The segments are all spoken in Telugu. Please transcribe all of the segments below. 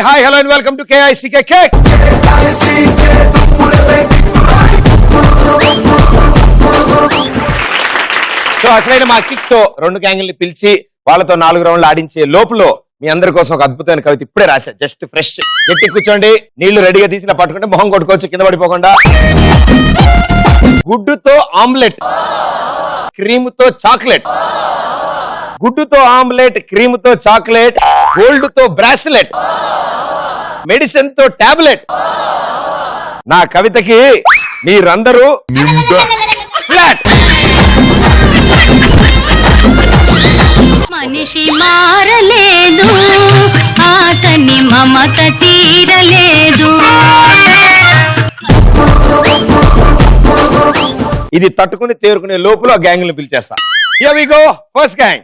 Hi hello and welcome to KICK. So అసలైన మా కిక్ షో 2 గ్యాంగుల్ని పిలిచి వాళ్ళతో 4 రౌండ్లు ఆడించే లోపులో మీ అందరి కోసం ఒక అద్భుతమైన కవిత ఇప్పుడే రాశా. Just fresh. గట్టి కూర్చోండి, నీళ్లు రెడీగా తీసిన పట్టుకుంటే మొహం కొట్టుకోవచ్చు కింద పడిపోకుండా. గుడ్డుతో ఆమ్లెట్, క్రీముతో చాక్లెట్. గుడ్డుతో ఆమ్లెట్, క్రీముతో చాక్లెట్, గోల్డ్ తో బ్రాస్లెట్, మెడిసిన్ తో టాబ్లెట్. నా కవితకి మీరందరూ ఫ్లాట్. మనిషి మారలేదు, ఆతని మమత తీరలేదు. ఇది తట్టుకుని తేరుకునే లోపల గ్యాంగ్ ని పిలిచేస్తా. Here we go, first gang.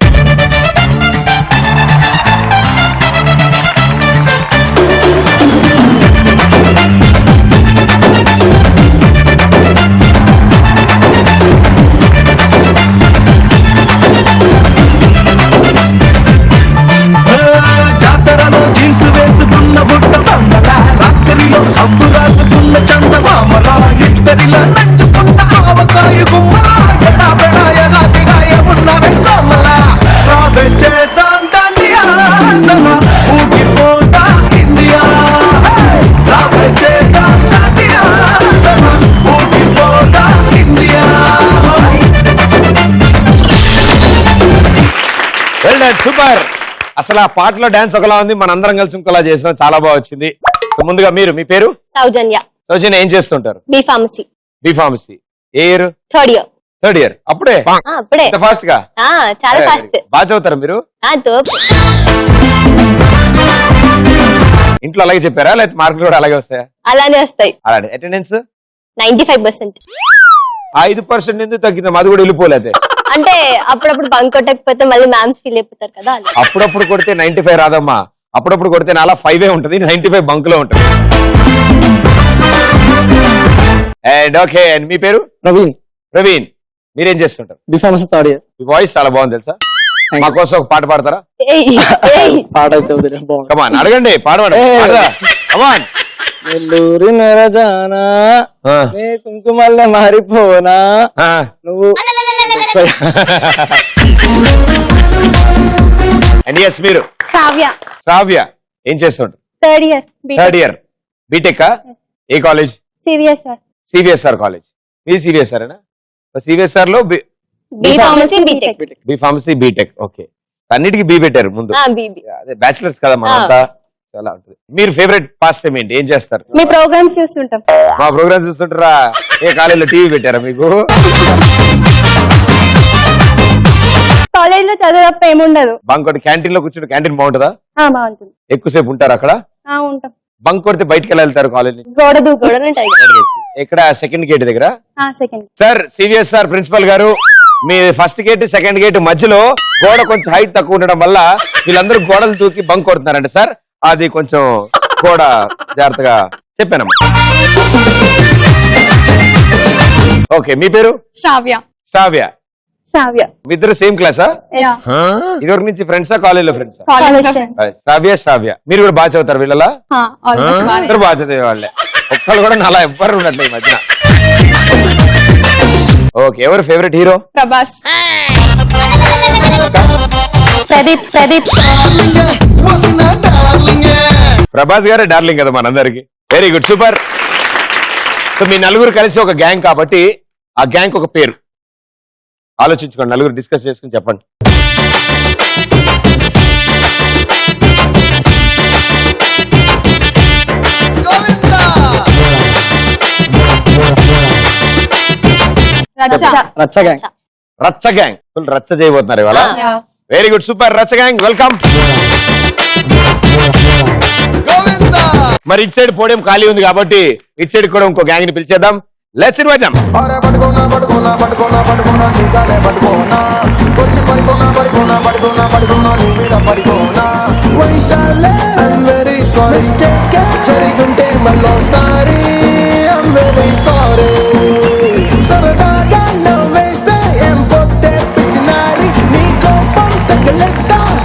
జాతరలో జీన్స్ వేసుకున్న బుట్ట బొమ్మల, రాత్రిలో సబ్బు రాసుకున్న చందమామల, ఇస్తరిలో నంచుకున్న ఆవకాయ గుమ్మల, ఎడాబెడాయగాతిగాయ ఉన్న వెంకమ్మల, రాబే చేద్దాం దండియా, ఊగిపోతా ఇండియా, రాబే చేద్దాం దండియా, ఊగిపోతా ఇండియా. Well done, super. అసలు ఆ పాటలో డాన్స్ ఒకలా ఉంది, మనందరం కలిసి ఇంకోలా చేసాం. చాలా బాగా వచ్చింది. ముందుగా మీ పేరు? సౌజన్య. సౌజన్య ఏం చేస్తుంటారు? B pharmacy. B pharmacy. ఏ ఇయర్? Third year. అప్పుడే ఫాస్ట్ గా? చాలా ఫాస్ట్. బాగా చదువుతారా మీరు? ఇంట్లో అలాగే చెప్పారా, లేకపోతే మార్కులు కూడా అలాగే వస్తాయా? అలానే వస్తాయి. అలానే. అటెండెన్స్ 95%. 5% ఎందుకు తగ్గిందా? అది కూడా వెళ్ళిపోలేదు. అంటే అప్పుడప్పుడు బంక్ కొట్టకపోతే మళ్ళీ మ్యామ్స్ ఫీల్ అయిపోతారు కదా. అప్పుడప్పుడు కొడితే 95 రాదమ్మా. అప్పుడప్పుడు కొడితే నాలా 5 ఉంటుంది, 95 బంక్ లో ఉంటుంది. అండ్ ఓకే, అండ్ మీ పేరు? ప్రవీణ్. మీరేం చేస్తుంటారు? B pharmacy third year. మీ వాయిస్ చాలా బాగుంది తెలుసా. మా కోసం ఒక పాట పాడతారా? పాట అయితే కమాన్, అడగండి, పాడమండి. కమాన్. నెల్లూరి నెరజానా, కుంకుమల్లె మారిపోనా నువ్వు. అండ్ ఎస్, మీరు? శ్రావ్య. ఏం చేస్తుంటారు? Third year. బీటెక్. ఏ కాలేజ్? CVSR college. మీ సివిఎస్ఆర్ ఏనా? సివిఎస్ఆర్ లో బి ఫార్మసీ బీటెక్. ఓకే, అన్నిటికీ బి పెట్టారు ముందు. అదే బ్యాచిలర్స్ కదా మనంతా. చాలా ఉంటుంది. మీరు ఫేవరెట్ పాస్ టైం ఏంటి? ఏం చేస్తారు? మీ ప్రోగ్రామ్స్ చూస్తుంటాం. మా ప్రోగ్రామ్స్ చూస్తుంటారా? ఏ కాలేజీలో టీవీ పెట్టారా మీకు? కాలేజ్ లో చదువు తప్ప ఏముండదు. బంక్ కొట్టి క్యాంటీన్ లో కూర్చుంటే క్యాంటీన్ బాగుంటుందా? బాగుంటుంది. ఎక్కువసేపు ఉంటారు అక్కడ? ఉంటాం. బంక్ కొడితే బయటకి ఎలా వెళ్తారు కాలేజ్? గోడ దూకోవడం. ఇక్కడ సెకండ్ గేట్ దగ్గర. సెకండ్. సార్, సివిఎస్ఆర్ ప్రిన్సిపల్ గారు, మీ ఫస్ట్ గేట్ సెకండ్ గేట్ మధ్యలో గోడ కొంచెం హైట్ తక్కువ ఉండడం వల్ల వీళ్ళందరూ గోడలు దూకి బంక్ కొడుతున్నారండి సార్. అది కొంచెం గోడ జాగ్రత్తగా చెప్పానమ్మా. ఓకే, మీ పేరు? శ్రావ్య. మీ ఇద్దరు సేమ్ క్లాసా? ఇదివరకు నుంచి ఫ్రెండ్సా, కాలేజ్ లో ఫ్రెండ్సా? శ్రావ్య. మీరు కూడా బాగా చదువుతారు వీళ్ళలా? అందరూ బాగా చదివే వాళ్ళే. ఒక్కళ్ళు కూడా నాలా ఎవ్వరు ఉన్నట్లే ఈ మధ్యన. ఓకే, ఎవరు ఫేవరెట్ హీరో? ప్రభాస్. ప్రదీప్. ప్రభాస్ గారే డార్లింగ్ కదా మనందరికి. Very good, super. సో మీ నలుగురు కలిసి ఒక గ్యాంగ్ కాబట్టి ఆ గ్యాంగ్ ఒక పేరు ఆలోచించుకోండి. నలుగురు డిస్కస్ చేసుకుని చెప్పండి. రచ్చ గ్యాంగ్. ఫుల్ రచ్చ చేయబోతున్నారు ఇవాళ. Very good, super. రచ్చ గ్యాంగ్, వెల్కమ్. మరి ఇటు సైడ్ పోడియం ఖాళీ ఉంది కాబట్టి ఇటు సైడ్ కూడా ఇంకో గ్యాంగ్ ని పిలిచేద్దాం. Let's invite them.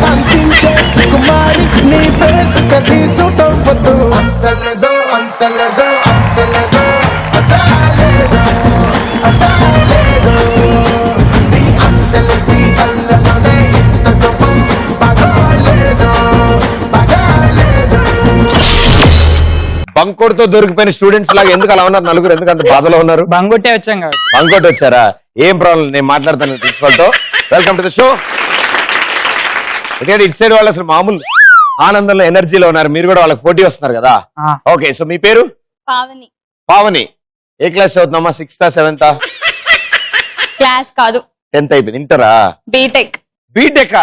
Something just Kumari నీ ఫేస్ కట్టి సుటం బంకోడ్తో దొరికిపోయిన స్టూడెంట్స్ లాగా ఎందుకు అలా ఉన్నారు నలుగురు? ఎందుకు అంత బాధలో ఉన్నారు? బంగొట్టే వచ్చాం కాబట్టి. బంకోట్ వచ్చారా? ఏం ప్రాబ్లం, నేను మాట్లాడతాను ప్రిన్సిపల్ తో. Welcome to the show. ఎందుకంటే ఇటు సైడ్ వాళ్ళు అసలు మామూలు ఆనందంలో ఎనర్జీలో ఉన్నారు, మీరు కూడా వాళ్ళకి పోటీ వస్తున్నారు కదా. ఓకే, సో మీ పేరు? పావని. పావని. ఏ క్లాస్ చదువుతున్నామా? 6th, 7th? క్లాస్ కాదు, 10th అయిపోయింది. ఇంటరా? బీటెక్. బీటెక్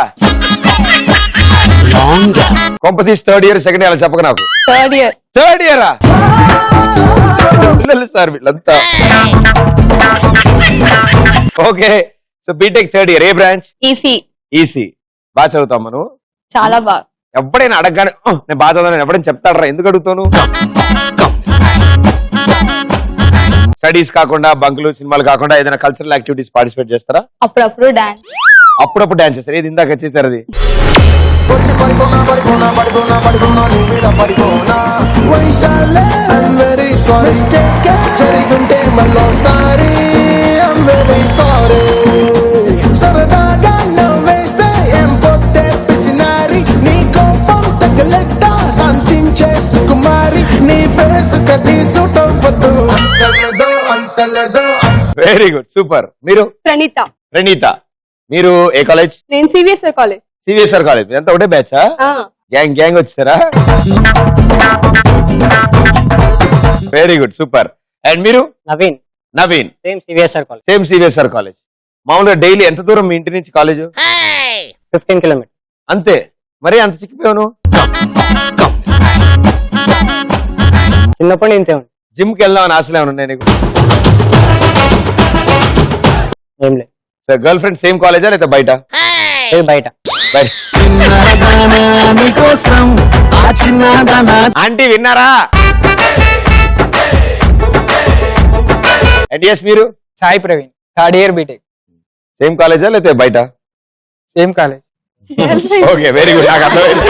కొంపతీస్ 3rd year 2nd year అలా చెప్పక నాకు. 3rd year. 3rd year పిల్లలు సార్ వీళ్ళంతా. Okay, so BTech 3rd year. ఏ బ్రాంచ్? ఈసీ. ఈసీ. బాగా చదువుతావు నువ్వు? చాలా బాగా. ఎప్పుడైనా అడగగానే నేను బాగా చదువుతాను ఎప్పుడైనా చెప్తాడరా? ఎందుకు అడుగుతాను? స్టడీస్ కాకుండా, బంకులు, సినిమాలు కాకుండా ఏదైనా కల్చరల్ యాక్టివిటీస్ పార్టిసిపేట్ చేస్తారా? అప్పుడప్పుడు డాన్స్. అప్పుడప్పుడు డాన్స్ చేస్తారు. ఏది ఇందాక చేశారు అది? Very good, super. మీరు? ప్రణీత. ప్రణీత. మీరు ఏ కాలేజ్? నేను సివిఎస్ఆర్ కాలేజ్. CVSR college. ఎంత ఒకటే బ్యాచా? గ్యాంగ్ గ్యాంగ్ వచ్చారా? Very good, super. అండ్ మీరు? Naveen. Naveen. Same CVSR college. Same CVSR college. మామూలుగా డైలీ ఎంత దూరం మీ ఇంటి నుంచి కాలేజ్? 15 kilometers. అంతే. మరి అంత చిక్కిపోయాను? చిన్నప్పటి నుంచే ఉంది. జిమ్ కి వెళ్దాం అని ఆశలు ఏమైనా ఉన్నాయి నీకు? ఏం లేదు. గర్ల్ ఫ్రెండ్ సేమ్ కాలేజా లేదా బయట? బయట. బయట. ఆంటీ విన్నారా? అండ్ ఎస్, మీరు? Sai Praveen. 3rd year BTech. Same కాలేజా లేదా బయట? Same college. Okay, very good. నాకు అర్థమైంది.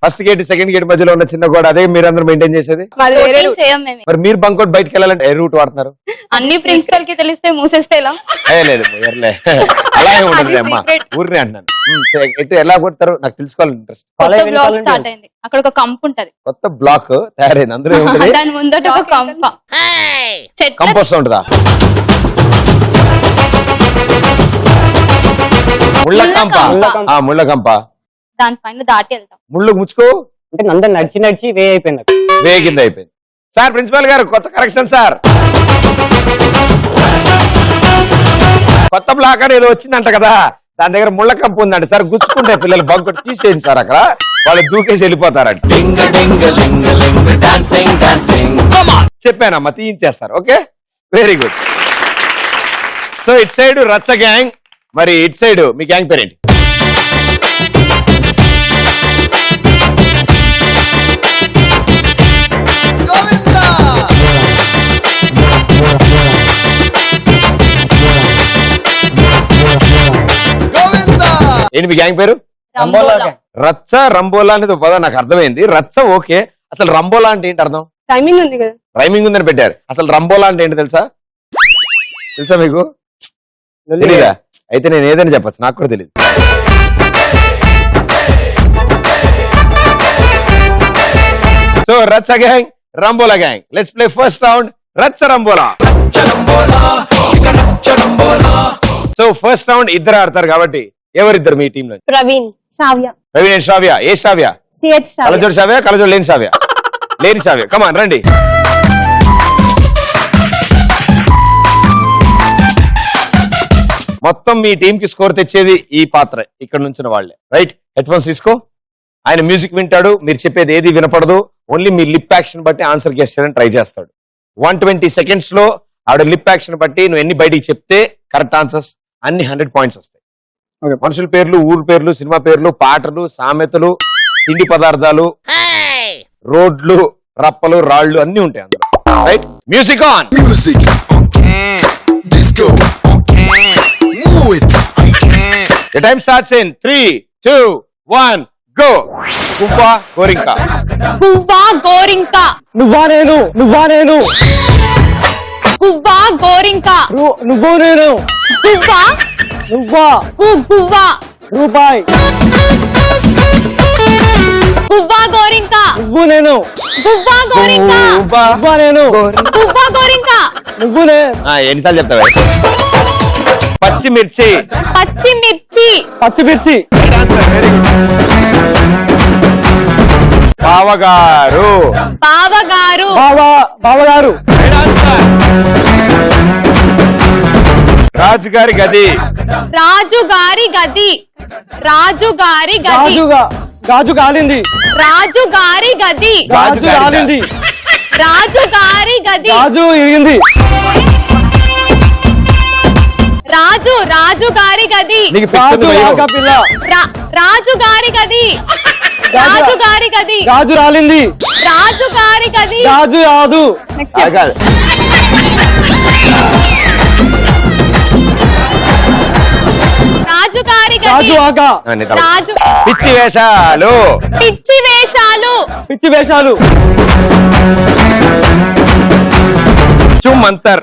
ఫస్ట్ గేట్ సెకండ్ గేట్ మధ్యలో ఉన్న చిన్న గోడ అదే మీరందరూ మెయింటైన్ చేసేది? మరి మీరు బంకోట్ బయటకు వెళ్ళాలంటే ఏ రూట్ వాడుతున్నారు? అన్ని ప్రిన్సిపల్ కి తెలిస్తే మూసేస్తే ఎలా? లేదు ఎర్లే అలా ఏమి ఉండదు అమ్మా, ఊరినే అంటున్నాను. ఎటు ఎలా కొడతారు నాకు తెలుసుకోవాలి ఇంట్రెస్ట్. కొత్త బ్లాక్ స్టార్ట్ అయింది, అక్కడ ఒక కంప్ ఉంటది. కొత్త బ్లాక్ తయారైంది, అందులో ఏముంటది? దాని ముందట ఒక కంప. కంప్ వస్తూ ఉంటుందా? ముళ్ళ కంప. దానిపైన దాటి వెళ్తాం. ముళ్ళు ముచ్చుకో అంటే అందరు నడిచి వే అయిపోయింది. వే కింద అయిపోయింది. సార్ ప్రిన్సిపాల్ గారు కొత్త కరెక్షన్ సార్. కొత్త బ్లాక్ అని ఏదో వచ్చిందంట కదా, దాని దగ్గర ముళ్ళ కంపు ఉందంట సార్. గుచ్చుకుంటే పిల్లలు బంక్ తీసేయండి సార్, అక్కడ వాళ్ళు దూకేసి వెళ్ళిపోతారంట. చెప్పానమ్మా, తీయించేస్తారు. Okay, very good. సో ఇట్ సైడ్ రచ్చ గ్యాంగ్, మరి ఇట్ సైడ్ మీ గ్యాంగ్ పేరేంటి? ఏంటి మీ గ్యాంగ్ పేరు? రచ్చ రంబోలా అనేది పదం నాకు అర్థమైంది. రచ్చ ఓకే, అసలు రంబోలా అంటే ఏంటి అర్థం? రైమింగ్ ఉంది కదా. రైమింగ్ ఉందని పెట్టారు. అసలు రంబోలా అంటే ఏంటి తెలుసా మీకు? తెలీదా? అయితే నేను ఏదైనా చెప్పచ్చు, నాకు కూడా తెలియదు. సో రచ్చ గ్యాంగ్, రంబోలా gang. Let's play first round రచ్చ రంబోలా. సో ఫస్ట్ రౌండ్ ఇద్దరు ఆడతారు కాబట్టి ఎవరిద్దరు మీ టీంలో? ప్రవీణ్, శ్రావ్య. ప్రవీణ్ అండ్ శ్రావ్య. ఏ శ్రావ్య? కలజోడు శ్రావ్య, కలజోడు లేని శ్రావ్య. లేని శ్రావ్య, కమాన్ రండి. మొత్తం మీ టీం కి స్కోర్ తెచ్చేది ఈ పాత్ర ఇక్కడ నుంచిన వాళ్ళే. రైట్, హెడ్ ఫోన్స్ తీసుకో. ఆయన మ్యూజిక్ వింటాడు, మీరు చెప్పేది ఏది వినపడదు. ఓన్లీ మీ లిప్ యాక్షన్ బట్టి ఆన్సర్ గెస్ చేయడానికి ట్రై చేస్తాడు. 120 seconds లో ఆవిడ లిప్ యాక్షన్ బట్టి నువ్వు ఎన్ని బయటికి చెప్తే కరెక్ట్ ఆన్సర్స్ అన్ని 100 points వస్తాయి. మనుషుల పేర్లు, ఊరు పేర్లు, సినిమా పేర్లు, పాటలు, సామెతలు, తిండి పదార్థాలు, రోడ్లు, రప్పలు, రాళ్లు అన్ని ఉంటాయి అందులో. Right, music on. The time starts in 3, 2, 1 go. గువ్వ గోరింక. గువ్వ గోరింక. నువ్వా నేను గువ్వ గోరింక. నువ్వు నేను గువ్వ నువ్వా గువ్వ. రూపాయి గువ్వ గోరింక. నువ్వు నేను గువ్వ గోరింక. గువ్వ. నువ్వా నేను గువ్వ గోరింక. నువ్వునే ఎన్నిసార్లు చెప్తావా? పచ్చిమిర్చి. పచ్చిమిర్చి. పచ్చిమిర్చి బావగారు. బావగారు. బావగారు రాజుగారి గది. రాజుగారి గది. రాజుగారి గది. గాజు కాలింది రాజుగారి గది. గాజు కాలింది రాజుగారి గది. గాజు ఇరిగింది రాజుగారి గది. నీకు గాజు పిచ్చుంది ఆక పిల్ల రాజుగారి గది. రాజుగారి గది. గాజు రాలింది రాజుగారి గది. గాజు రాదు నెక్స్ట్ కాదు. రాజుగారి గది. గాజు ఆక రాజు. పిచ్చి వేషాలు. పిచ్చి వేషాలు. పిచ్చి వేషాలు చుమంతర్.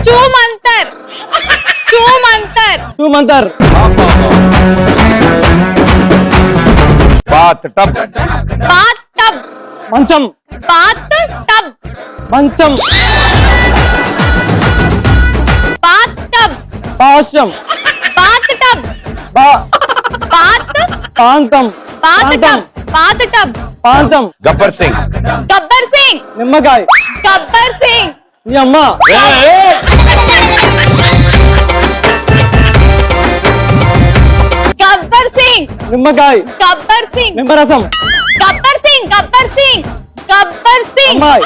చూమంతర్. చూమంతర్. సుమంతర్ బాత్ టబ్. Bath tub. మంచం బాత్ టబ్. మంచం బాత్ టబ్. పాశం బాత్ టబ్. బాత్ పాంతం బాత్ టబ్. Bath tub. పాంతం గబ్బర్ సింగ్. గబ్బర్ సింగ్. నిమ్మకాయ గబ్బర్ సింగ్. నీ అమ్మ గబ్బర్ సింగ్. నిమ్మకాయ గబ్బర్ సింగ్. నిమ్మరసం గబ్బర్ సింగ్. గబ్బర్ సింగ్. గబ్బర్ సింగ్. అమ్మాయి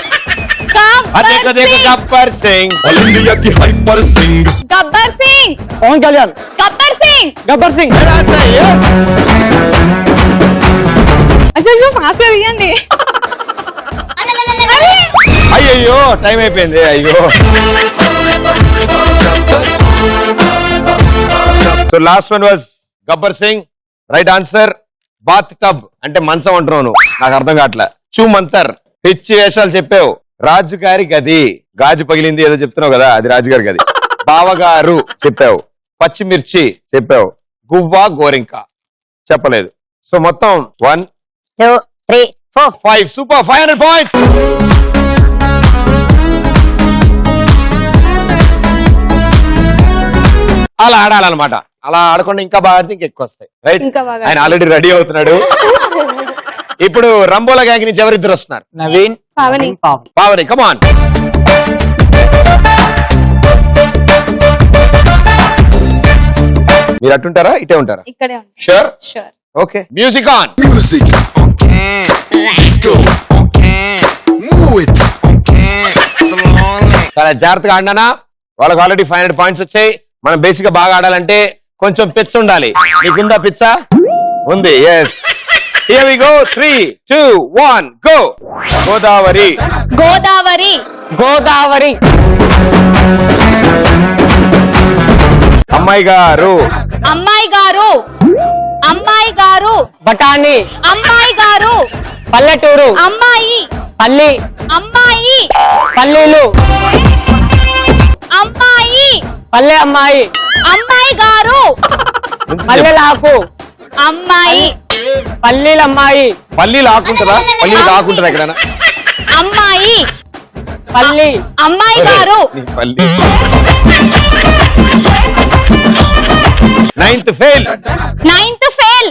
అదే గబ్బర్ కదే సింగ్. గబ్బర్ సింగ్. ఇండియా की हाइपर सिंग గబ్బర్ సింగ్. పవన్ కళ్యాణ్ గబ్బర్ సింగ్. గబ్బర్ సింగ్ అచ్చా ఫాస్ట్ గా తీయండి. అయ్యో టైం అయిపోయింది. అయ్యో. So last one was Gabbar Singh. Right answer bath tub అంటే మంచం అంటున్నావు నువ్వు. నాకు అర్థం కావట్లే. చూమంతర్ పిచ్చి వేషాలు చెప్పావు. రాజుగారి గది గాజు పగిలింది ఏదో చెప్తున్నావు కదా, అది రాజుగారి గది. బావగారు చెప్పావు. పచ్చిమిర్చి చెప్పావు. గువ్వ గోరింక చెప్పలేదు. సో మొత్తం 1 2 3 4 5 సూపర్ 500 పాయింట్స్. అలా ఆడాలన్నమాట. అలా ఆడకుండా ఇంకా బాగా ఆడితే ఇంకా ఎక్కువ వస్తాయి. రైట్. ఇంకా బాగా ఆయన ఆల్రెడీ రెడీ అవుతున్నాడు. ఇప్పుడు రంబోలా గ్యాంగ్ నుంచి ఎవరిద్దరు వస్తున్నారు? నవీన్ పావని. పావని కమాన్. మీరు అట్టుంటారా ఇటే ఉంటారా? ఇక్కడే ఉంది. Sure. Sure. Okay music on. music disco move it చాలా జాగ్రత్తగా ఆడినానా? వాళ్ళకి ఆల్రెడీ 500 పాయింట్స్ వచ్చాయి. మనం బేసిక్ గా బాగా ఆడాలంటే కొంచెం పిచ్చ ఉండాలి. నీకుందా పిచ్చ? ఉంది. Yes. Here we go. 3 2 1 go. Godavari. Godavari. Godavari అమ్మాయి గారు. అమ్మాయి గారు. అమ్మాయి గారు. బఠానీ అమ్మాయి గారు. పల్లెటూరు అమ్మాయి. పల్లి అమ్మాయి. పల్లీలు అమ్మాయి. పల్లె అమ్మాయి అమ్మాయి గారు. పల్లెలాకు అమ్మాయి. పల్లీల అమ్మాయి పల్లీలు ఆకుంటుందా? పల్లీలు ఆకుంటుందా ఎక్కడైనా? అమ్మాయి. పల్లి అమ్మాయి గారు. నీ పల్లి. 9th fail. 9th fail.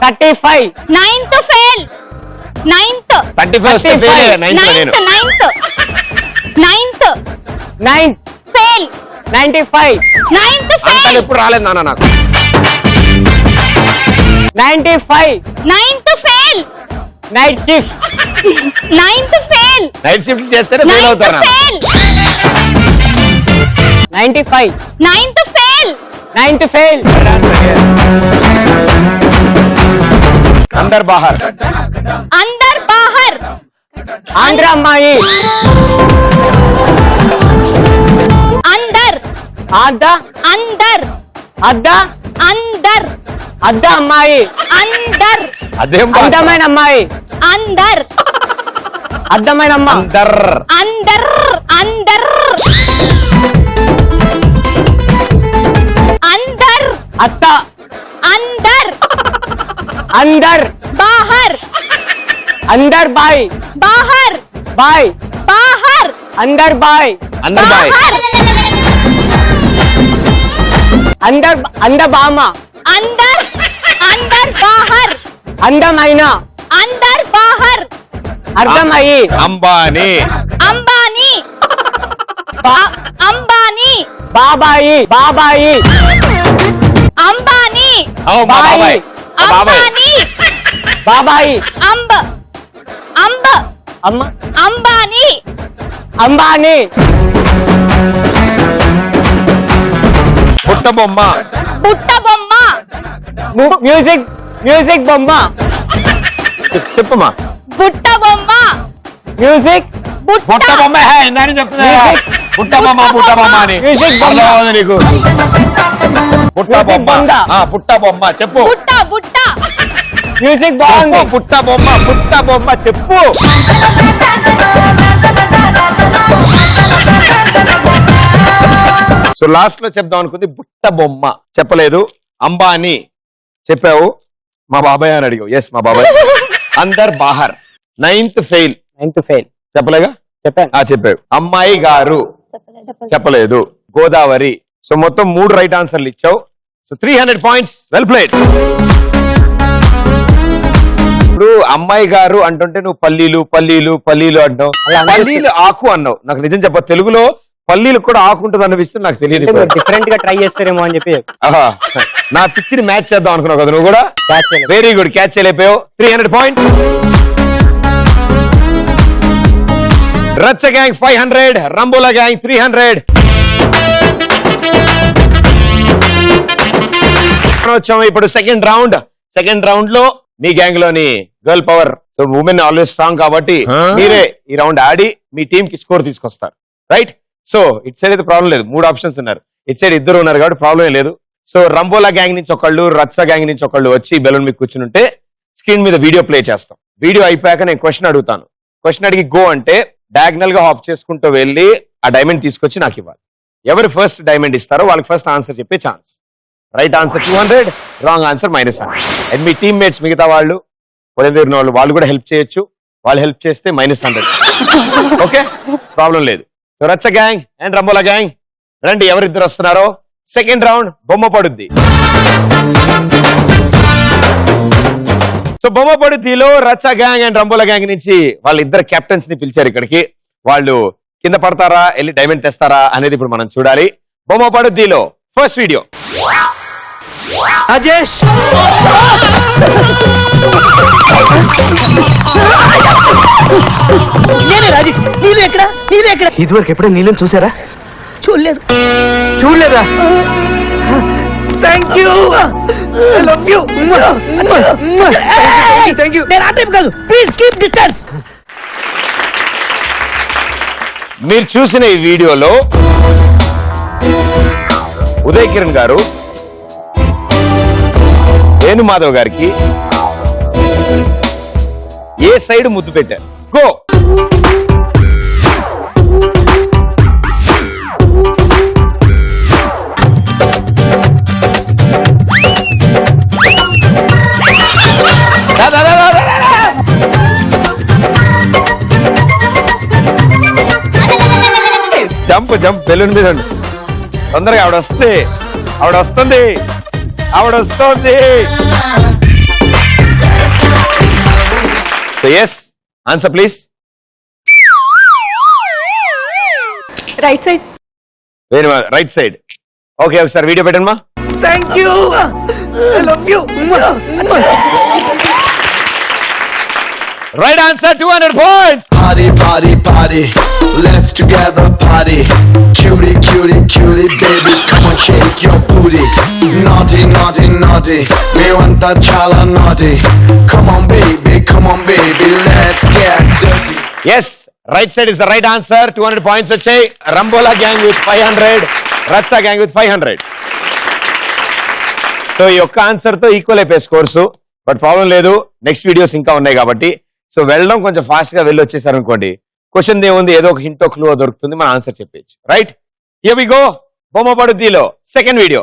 35 9th fail. 9th. 31st fail. 9th నేను. 9th. 9 ఫెయిల్. 95 9th అంతలు fail. ఎప్పుడు రాలేదు నాన్న నాకు. 95 9th fail. Night shift 9th fail. Night shift చేస్తేనే ఫెయిల్ 9th అవుతారు నాన్న. Fail. 95 9th fail. 9th fail అందర్ బాహర్. अंदर बाहर. ఆంధ్ర అమ్మాయి अंदर. ఆద్ద अंदर. అద్ద अंदर. అద్ద అమ్మాయి. अंदर అదేం భాష? అందమైన అమ్మాయి. अंदर అద్దమైన అమ్మ. అందర్ अंदर अंदर अंदर అత్త. अंदर అందర్. बाहर అందర్ బాయ్. बाहर బాయ్. बाहर అందర్ బాయ్. అందర్ బాయ్ అందర్ అంద బామ్మ. अंदर अंदर बाहर అందమైన. अंदर बाहर అర్థమయ్యి. అంబానీ अंबानी अंबानी బాబాయి. బాబాయి. अंबानी ఓ మా బాబాయ్ మా బాబాయ్ अंबानी బాబాయి. अंब अंब అమ్మ. अंबानी అంబానీ. పుట్ట బొమ్మ పుట్ట బొమ్మ మ్యూజిక్. మ్యూజిక్ బొమ్మ. చెప్పమ్మా బుట్ట బొమ్మ మ్యూజిక్. పుట్ట బొమ్మ ఇందాని చెప్తున్నా పుట్ట బొమ్మ అని మ్యూజిక్ బొమ్మ. అర్థం అవ్వదు నీకు పుట్ట మ్యూజిక్ బొమ్మ బొమ్మ. పుట్ట బొమ్మ చెప్పు బుట్ట బుట్ట మ్యూజిక్ బాగుంది. చెప్పు, పుట్ట బొమ్మ చెప్పు సో లాస్ట్ లో చెప్దాం అనుకుంది బుట్ట బొమ్మ చెప్పలేదు. అంబానీ చెప్పావు. మా బాబాయ్ అని అడిగావు. ఎస్ మా బాబాయ్. అందర్ బాహర్ 9th ఫెయిల్ 9th ఫెయిల్ చెప్పలేగా చెప్పాను. చెప్పావు. అమ్మాయి గారు చెప్పలేదు. గోదావరి. సో మొత్తం 3 రైట్ ఆన్సర్లు ఇచ్చావు. So 300 points. Well played. ఇప్పుడు అమ్మాయి గారు అంటుంటే నువ్వు పల్లీలు పల్లీలు పల్లీలు అంటావు. అలా అనిపిస్తుంది. పల్లీలు ఆకు అన్నావు. నాకు నిజం చెప్ప తెలుగులో పల్లీలు కూడా ఆకు ఉంటుంది అన్న విషయం నాకు తెలియదు. డిఫరెంట్ గా ట్రై చేస్తారేమో అని చెప్పి ఆహా. నా పిచ్చిని మ్యాచ్ చేద్దాం అనుకున్నావు కదా నువ్వు కూడా. క్యాచ్ చేయలేదు. Very good. క్యాచ్ చేయలేకపోయావు. 300 పాయింట్స్. రచ్చ గ్యాంగ్ 500. రంబోలా గ్యాంగ్ 300. వచ్చాము ఇప్పుడు సెకండ్ రౌండ్ లో మీ గ్యాంగ్ లోని girl power. So women always strong కాబట్టి మీరే ఈ రౌండ్ ఆడి మీ టీం కి స్కోర్ తీసుకొస్తారు. రైట్. సో ఇట్ సైడ్ అయితే ప్రాబ్లం లేదు. 3 ఆప్షన్స్ ఉన్నారు. ఇట్ సైడ్ 2 ఉన్నారు కాబట్టి ప్రాబ్లం లేదు. సో రంబోలా గ్యాంగ్ నుంచి ఒకళ్ళు, రచ్చ గ్యాంగ్ నుంచి ఒకళ్ళు వచ్చి బెలూన్ మీకు కూర్చుని ఉంటే స్క్రీన్ మీద వీడియో ప్లే చేస్తాం. వీడియో అయిపోయాక నేను క్వశ్చన్ అడుగుతాను. క్వశ్చన్ అడిగి గో అంటే డయాగ్నల్ గా హాప్ చేసుకుంటూ వెళ్ళి ఆ డైమండ్ తీసుకొచ్చి నాకు ఇవ్వాలి. ఎవరు ఫస్ట్ డైమండ్ ఇస్తారో వాళ్ళకి ఫస్ట్ ఆన్సర్ చెప్పే chance. Right answer 200, wrong answer -100. And me teammates మిగతా వాళ్ళు వాళ్ళు కూడా హెల్ప్ చేయొచ్చు. వాళ్ళు హెల్ప్ చేస్తే -100. ఓకే ప్రాబ్లం లేదు. సో రచ్చ గ్యాంగ్ అండ్ రంబోలా గ్యాంగ్ రండి. ఎవరిద్దరు వస్తున్నారో సెకండ్ రౌండ్ బొమ్మ పడుద్ది. సో బొమ్మ పడుద్దిలో రచ్చ గ్యాంగ్ అండ్ రంబోలా గ్యాంగ్ నుంచి వాళ్ళిద్దరు కెప్టెన్స్ ని పిలిచారు ఇక్కడికి. వాళ్ళు కింద పడతారా వెళ్ళి డైమండ్ తెస్తారా అనేది ఇప్పుడు మనం చూడాలి. బొమ్మ పడుద్దిలో ఫస్ట్ వీడియో. రాజేష్ నేనే రాజేష్. నీళ్ళు ఎక్కడ ఇదివరకు ఎప్పుడైనా నీళ్ళని చూసారా? చూడలేదు. చూడలేదా? Thank you. I love you. Thank you. నేను ఆ టైప్ కాదు. Please keep distance. మీరు చూసిన ఈ వీడియోలో ఉదయ్ కిరణ్ గారు వేణుమాధవ్ గారికి ఏ సైడ్ ముద్దు పెట్టారు? గో. జంప్ బెలూన్ మీద ఉండు. తొందరగా ఆవిడ వస్తుంది. So yes answer please. Right side right side. Okay ఒకసారి వీడియో పెట్టండి మా. Thank you. I love you. Right answer 200 points. Party, party, party. Let's together party. Cutie, cutie, cutie, baby. Come on, shake your booty. Naughty, naughty, naughty. Me want that chala naughty. Come on, baby, let's get dirty. Yes right side is the right answer. 200 points వచ్చాయి. రంబోలా గ్యాంగ్ విత్ 500, రచ్చా గ్యాంగ్ విత్ 500. సో ఈ ఒక్క ఆన్సర్ తో ఈక్వల్ అయిపోయే స్కోర్స్. బట్ ప్రాబ్లం లేదు, నెక్స్ట్ వీడియోస్ ఇంకా ఉన్నాయి కాబట్టి. సో వెళ్ళడం కొంచెం ఫాస్ట్ గా వెళ్ళి వచ్చేసారు అనుకోండి, క్వశ్చన్ ఏముంది, ఏదో ఒక హింట్ క్లూ దొరుకుతుంది, మన ఆన్సర్ చెప్పేయచ్చు. Right, here we go. బొమ్మ పడుద్దిలో సెకండ్ వీడియో.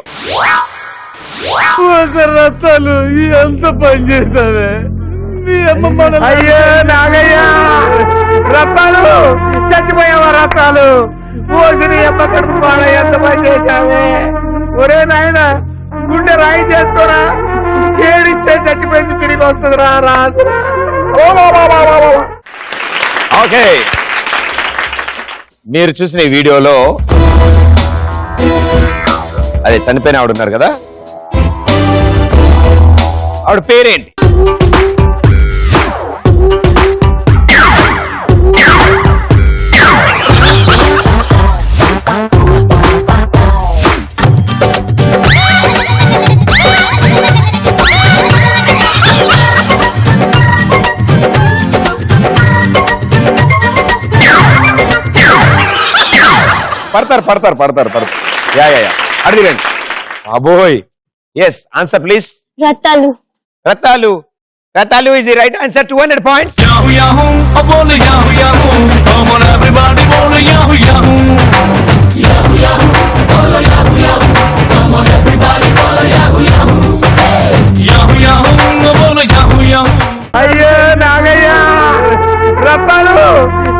రత్తాలు ఎంత పని చేసావే అయ్యో నాగయ్యా, రత్తాలు చచ్చిపోయావా రత్తాలు, ఓసిని అమ్మ కడుపు పాడ ఎంత పని చేశావే. ఒరే నాయన గుండె రాయి చేసుకోరా, ఏడిస్తే చచ్చిపోయింది తిరిగి వస్తుంది రా రాజు. ఓకే, మీరు చూసిన ఈ వీడియోలో అదే చనిపోయిన ఆవిడ ఉన్నారు కదా, ఆవిడ పేరేంటి? పడతారు. యా అడిగిరండి అబోయ్. Yes, answer please. Rattalu. Rattalu is the right answer. 200 points. Yahoo Yahoo, I wanna Yahoo Yahoo. Come on everybody, wanna Yahoo Yahoo. Yahoo Yahoo, wanna Yahoo Yahoo. Come on everybody, wanna Yahoo Yahoo. Yahoo Yahoo, I wanna Yahoo Yahoo. అయ్యో నాగయ్యా, రత్తాలు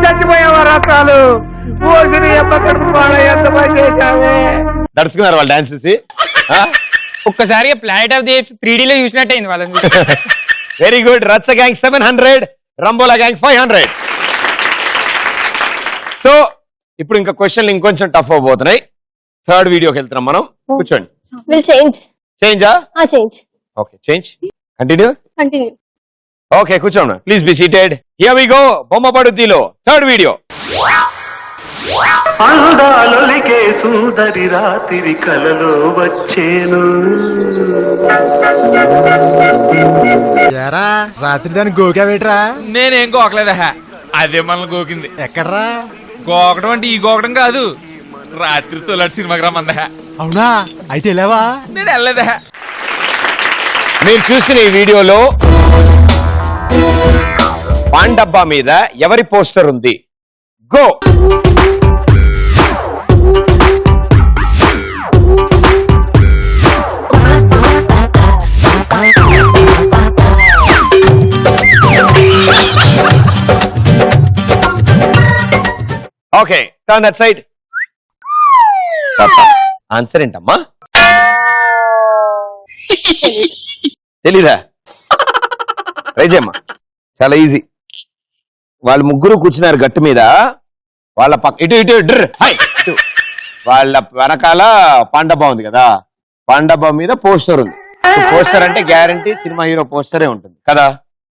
చచ్చిపోయావా రత్తాలు, ఓసిని అమ్మ కడుపు పాడ ఎంత పని చేశావే. నడుచుకున్నారు వాళ్ళు డాన్స్ చూసి. ఒక్కసారి planet of the apes 3D లో చూసినట్టు అయింది వాళ్ళని. Very good. రచ్చ గ్యాంగ్ 700, రంబోలా గ్యాంగ్ 500. సో ఇప్పుడు ఇంకా క్వశ్చన్లు ఇంకొంచెం టఫ్ అవబోతున్నాయి. థర్డ్ వీడియోకి వెళ్తున్నాం మనం. కూర్చోండి. Will change. చేంజా? Change. Okay, change. Continue. Okay, కూర్చోండి. Please be seated. Here we go. బొమ్మ పడుద్దిలో థర్డ్ వీడియో. అందాలొలికే సుందరి రాత్రి కలలో వచ్చేను. రాత్రి దాన్ని గోకావేట్రా? నేనేం గోకలేదా, అదే మనల్ని గోకింది. ఎక్కడ్రా? గోకడం అంటే ఈ గోకడం కాదు, రాత్రి తోలాడు సినిమాకి రమ్మందా. అవునా, అయితే వెళ్ళావా? నేను వెళ్ళలేదా. మీరు చూసిన ఈ వీడియోలో పాన్ డబ్బా మీద ఎవరి పోస్టర్ ఉంది? Go. Okay, turn that side. Answer ఏంటమ్మా? తెలీదా? ట్రై చేయమ్మా, చాలా ఈజీ. వాళ్ళు ముగ్గురు కూర్చున్నారు గట్టు మీద, వాళ్ళ పక్క ఇటు వాళ్ళ వెనకాల పాండబ్బా ఉంది కదా, పాండబ్బా మీద పోస్టర్ ఉంది. పోస్టర్ అంటే గ్యారంటీ సినిమా హీరో పోస్టరే ఉంటుంది కదా.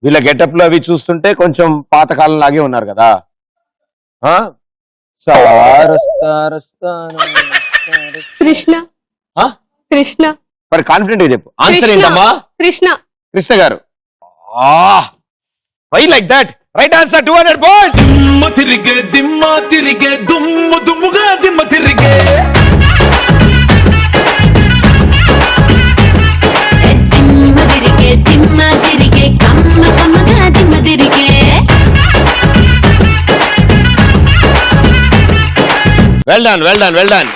వీళ్ళ గెటప్ లో అవి చూస్తుంటే కొంచెం పాతకాలం లాగే ఉన్నారు కదా. కృష్ణ. కృష్ణ. మరి కాన్ఫిడెంట్ గా చెప్పు, ఆన్సర్ ఏంటమ్మా? కృష్ణ గారు. Why like that? Right answer. 200 points. దిమ్మ తిరిగే దుమ్ము దుమ్ముగా దిమ్మ తిరిగే. దిమ్మ తిరిగే కమ్మ కమ్మగా దిమ్మ తిరిగే. Well done.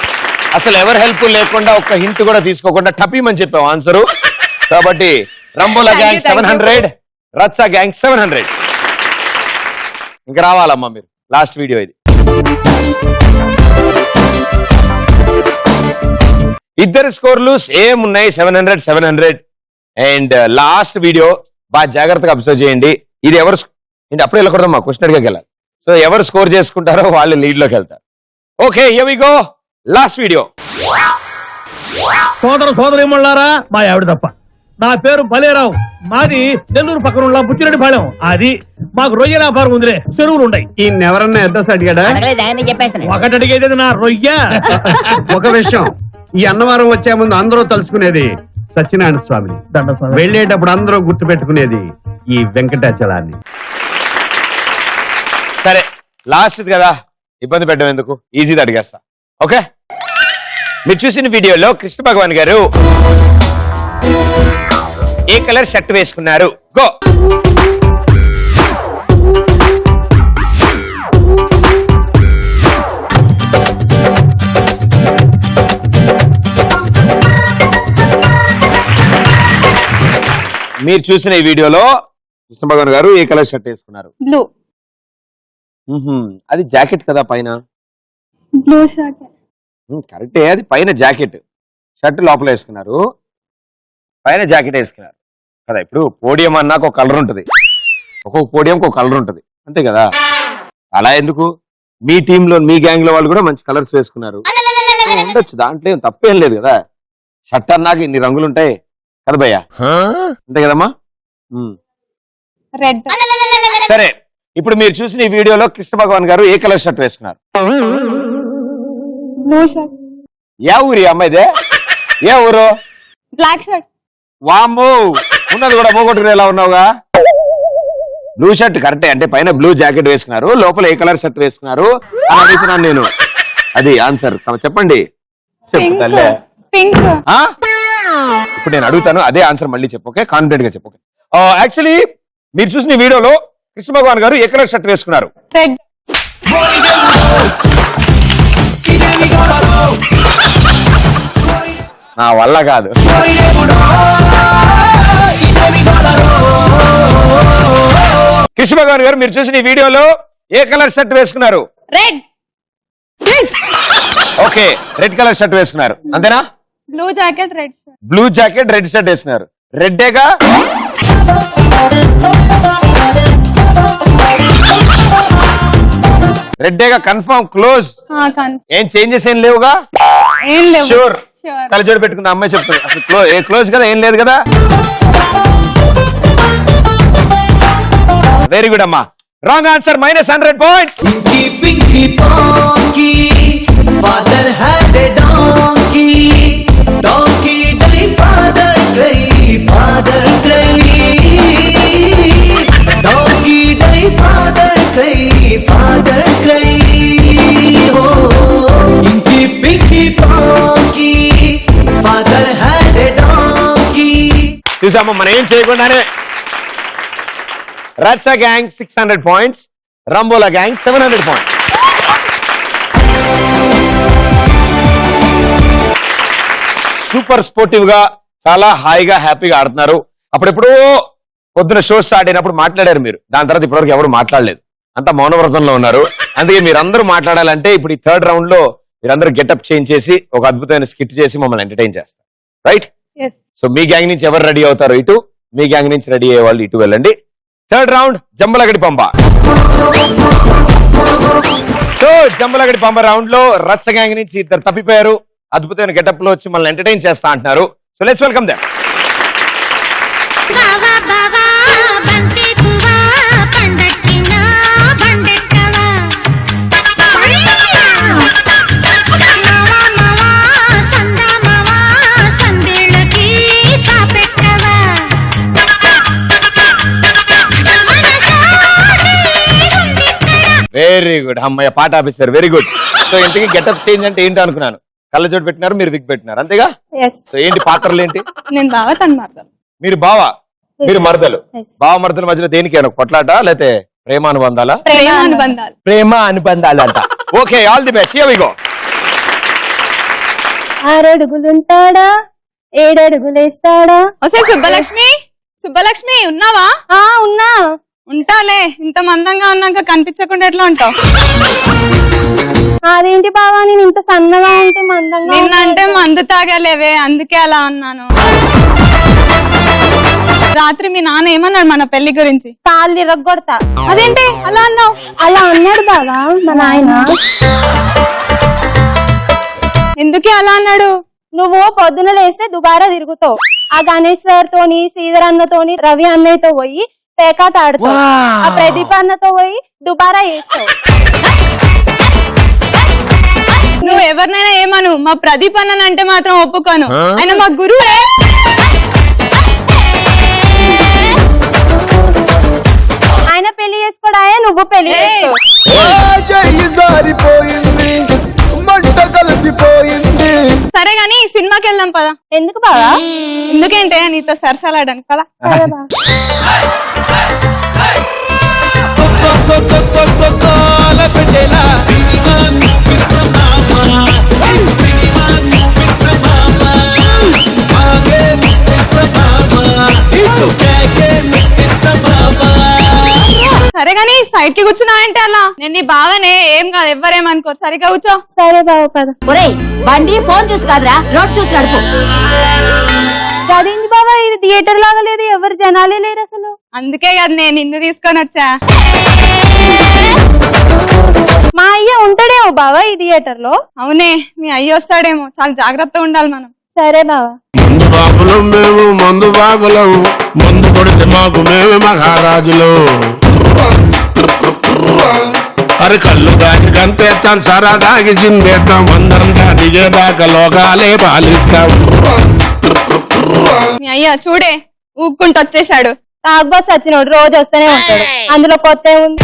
అసలు ఎవరు హెల్ప్ లేకుండా ఒక్క హింట్ కూడా తీసుకోకుండా టపీమని చెప్పావు ఆన్సరు. కాబట్టి రంబోలా గ్యాంగ్ 700, రచ్చ గ్యాంగ్ 700. ఇంకా రావాలమ్మా మీరు. లాస్ట్ వీడియో ఇది. ఇద్దరు స్కోర్లు సేమ్ ఉన్నాయి, 700. అండ్ లాస్ట్ వీడియో బాగా జాగ్రత్తగా అబ్జర్వ్ చేయండి. ఇది ఎవరు అప్పుడు వెళ్ళకూడదు, మా క్వశ్చన్ అడిగా వెళ్ళాలి. సో ఎవరు స్కోర్ చేసుకుంటారో వాళ్ళు లీడ్ లోకి వెళ్తారు. Okay, here we go. Last video. సోదరేమన్నారా, మా ఆవిడ తప్ప. నా పేరు బలేరావు, మాది నెల్లూరు పక్కన బుచ్చిరెడ్డిపాళెం. అది మాకు రొయ్య వ్యాపారం ఉందిలే, చెరువులు ఉన్నాయి. ఎవరన్నా అడ్రస్ అడిగాడా? ఒకటి అడిగేది నా రొయ్య. ఒక విషయం, ఈ అన్నవరం వచ్చే ముందు అందరూ తలుచుకునేది సత్యనారాయణ స్వామిని, వెళ్ళేటప్పుడు అందరూ గుర్తు పెట్టుకునేది ఈ వెంకటాచలాన్ని. సరే, లాస్ట్ కదా, ఇబ్బంది పెట్టడం ఎందుకు, ఈజీగా అడిగేస్తా. ఓకే, మీరు చూసిన వీడియోలో కృష్ణ భగవాన్ గారు ఏ కలర్ షర్ట్ వేసుకున్నారు? గో. మీరు చూసిన ఈ వీడియోలో కృష్ణ భగవాన్ గారు ఏ కలర్ షర్ట్ వేసుకున్నారు? బ్లూ. అది జాకెట్ కదా పైన? Blue shirt. కరెక్టే, అది పైన జాకెట్, షర్ట్ లోపల వేసుకున్నారు, పైన జాకెట్ వేసుకున్నారు కదా. ఇప్పుడు పోడియం అన్నాక ఒక కలర్ ఉంటుంది, ఒక్కొక్క పోడియంకి ఒక కలర్ ఉంటుంది, అంతే కదా? అలా ఎందుకు? మీ టీంలో మీ గ్యాంగ్ లో వాళ్ళు కూడా మంచి కలర్స్ వేసుకున్నారు, ఉండొచ్చు, దాంట్లో ఏం తప్పేం లేదు కదా. షర్ట్ అన్నాక ఇన్ని రంగులు ఉంటాయి కదా భయ్యా, అంతే కదమ్మా? రెడ్. సరే, ఇప్పుడు మీరు చూసిన ఈ వీడియోలో కృష్ణ భగవాన్ గారు ఏ కలర్ షర్ట్ వేసుకున్నారు? Blue shirt. ఏ ఊరి అమ్మాయిదే? ఏ ఊరు? Black shirt. వామ్మో, ఉన్నది కూడా పోగొట్టుకునేలా ఉన్నావుగా. బ్లూ షర్ట్ కరెక్టే, అంటే పైన బ్లూ జాకెట్ వేసుకున్నారు, లోపల ఏ కలర్ షర్ట్ వేసుకున్నారు అని అడుగుతున్నాను నేను. అది ఆన్సర్ చెప్పండి. చెప్తాలే. పింక్. ఇప్పుడు నేను అడుగుతాను, అదే ఆన్సర్ మళ్ళీ చెప్పు, ఓకే? కాన్ఫిడెంట్ గా చెప్పు. యాక్చువల్లీ మీరు చూసిన వీడియోలో కృష్ణ భగవాన్ గారు ఏ కలర్ షర్ట్ వేసుకున్నారు? రెడ్. నా వల్ల కాదు. కృష్ణ భగవాన్ గారు మీరు చూసిన ఈ వీడియోలో ఏ కలర్ షర్ట్ వేసుకున్నారు? Red. Okay, red colour shirt వేసుకున్నారు, అంతేనా? Blue jacket red shirt. Blue jacket red shirt వేసుకున్నారు. రెడ్డేగా? రెడ్డేగా? కన్ఫర్మ్? క్లోజ్? ఏం చేంజెస్ ఏం లేవుగా? ఏం లేవు. షూర్? కలజోడు పెట్టుకున్న అమ్మాయి చెప్తుంది, అసలు క్లోజ్ కదా, ఏం లేదు కదా? వెరీ గుడ్ అమ్మా. Wrong answer, -100 points. చూసాము, మనం ఏం చేయకుండానే రచ్చ గ్యాంగ్ 600 points, రంబోలా గ్యాంగ్ 700 points. సూపర్ స్పోర్టివ్ గా, చాలా హాయిగా హ్యాపీగా ఆడుతున్నారు. అప్పుడెప్పుడు పొద్దున షో స్టార్ట్ అయినప్పుడు మాట్లాడారు మీరు, దాని తర్వాత ఇప్పటివరకు ఎవరు మాట్లాడలేదు, అంతా మౌనవ్రతంలో ఉన్నారు. అందుకే మీరందరూ మాట్లాడాలంటే ఇప్పుడు ఈ థర్డ్ రౌండ్ లో మీరందరూ గెటప్ చేంజ్ చేసి ఒక అద్భుతమైన స్కిట్ చేసి మమ్మల్ని ఎంటర్టైన్ చేస్తారు, రైట్? సో మీ గ్యాంగ్ నుంచి ఎవరు రెడీ అవుతారో ఇటు, మీ గ్యాంగ్ నుంచి రెడీ అయ్యే వాళ్ళు ఇటు వెళ్ళండి. Third round జంబలగడి Pamba. So జంబలగడి Pamba round లో రచ్చ గ్యాంగ్ నుంచి ఇద్దరు తప్పిపోయారు, అద్భుతమైన గెటప్ లో వచ్చి మనల్ని ఎంటర్టైన్ చేస్తా అంటున్నారు. So let's welcome them. Very good అమ్మయ్య, పాట ఆఫీసర్, వెరీ గుడ్. సో ఇంతకీ గెటప్ చేంజ్ అంటే ఏంటో అనుకున్నాను, కళ్ళజోడు పెట్టినారు, మీరు విగ్ పెట్టినారు, అంతేగా? సో ఏంటి పాత్రలు ఏంటి? నేను బావ, తను మరదలు. మీరు బావ, మీరు మరదలు. బావ మరదల మధ్యలో దేనికి కొట్లాట, లేకపోతే ప్రేమానుబంధాలా? ప్రేమానుబంధాలు. ప్రేమ అనుబంధాలు అంట. Okay, all the best, here we go. 6 అడుగులుంటాడా, 7 అడుగులేస్తాడా? ఒసే సుబ్బలక్ష్మి, సుబ్బలక్ష్మి ఉన్నావా? ఉన్నా. ఉంటాలే, ఇంత మందంగా ఉన్నాక కనిపించకుండా ఎట్లా ఉంటావు? అదేంటి బావా, నేను ఇంత సన్నగా ఉంటే మందంగా? నిన్నంటే మందు తాగలేవే, అందుకే అలా అన్నాను. రాత్రి మీ నాన్న ఏమన్నాడు మన పెళ్లి గురించి? కాళ్ళు ఇరగొడతా. అదేంటి అలా అన్నావు? అలా అన్నాడు బావా మా నాయన. ఎందుకే అలా అన్నాడు? నువ్వు పొద్దున లేస్తే దుబారా తిరుగుతావు, ఆ గణేష్ సార్ తోని, శ్రీధర్ అన్నతోని, రవి అన్నయ్యతో పోయి పేకాట ఆడుతావు, ఆ ప్రదీప్ అన్నతో పోయి దుబారా వేస్తావు. నువ్వు ఎవరినైనా ఏమను, మా ప్రదీప్ అన్ననంటే మాత్రం ఒప్పుకోను, ఆయన మా గురువే. ఆయన పెళ్లి చేసుకోడాయే, నువ్వు పెళ్లి చేసుకో. సరే గాని సినిమాకి వెళ్దాం పదా. ఎందుకు బావా? ఎందుకంటే నీతో సరసాలాడాను పదా. సరే బావ. సరే గాని సైడ్ కి కూర్చున్నావంటే అలా నేను నీ బావనే, ఏం కాదు ఎవ్వరేమనుకోరు. సరిగ్గా కూర్చో. సరే బావ పద. ఒరేయ్ బండి ఫోన్ చూసి కాదురా రోడ్ చూసి నడుపు. అదేంటి బాబా, ఇది థియేటర్ లాగా లేదు, ఎవరు జనాలే లేరు అసలు. అందుకే కదా నేను నిన్ను తీసుకొని వచ్చా. మా అయ్య ఉంటాడేమో బావా ఈ థియేటర్ లో. అవునే, మీ అయ్య వస్తాడేమో, చాలా జాగ్రత్తగా ఉండాలి మనం. సరే బావా. మందు బాబులం మేము మందు బాబులం, మందు కొడితే మాకు మేమే మహారాజులు. అరే కళ్ళు దాగి గంతేస్తాం, సరా దాగి చిందేస్తాం, అందరం దిగేదాకా లోకాలే పాలిస్తాం. మీ అయ్య చూడే ఊక్కుంటూ వచ్చేసాడు. తాగుబోతు వచ్చినోడు రోజు వస్తూనే ఉంటాడు, అందులో కొత్త ఏముంది.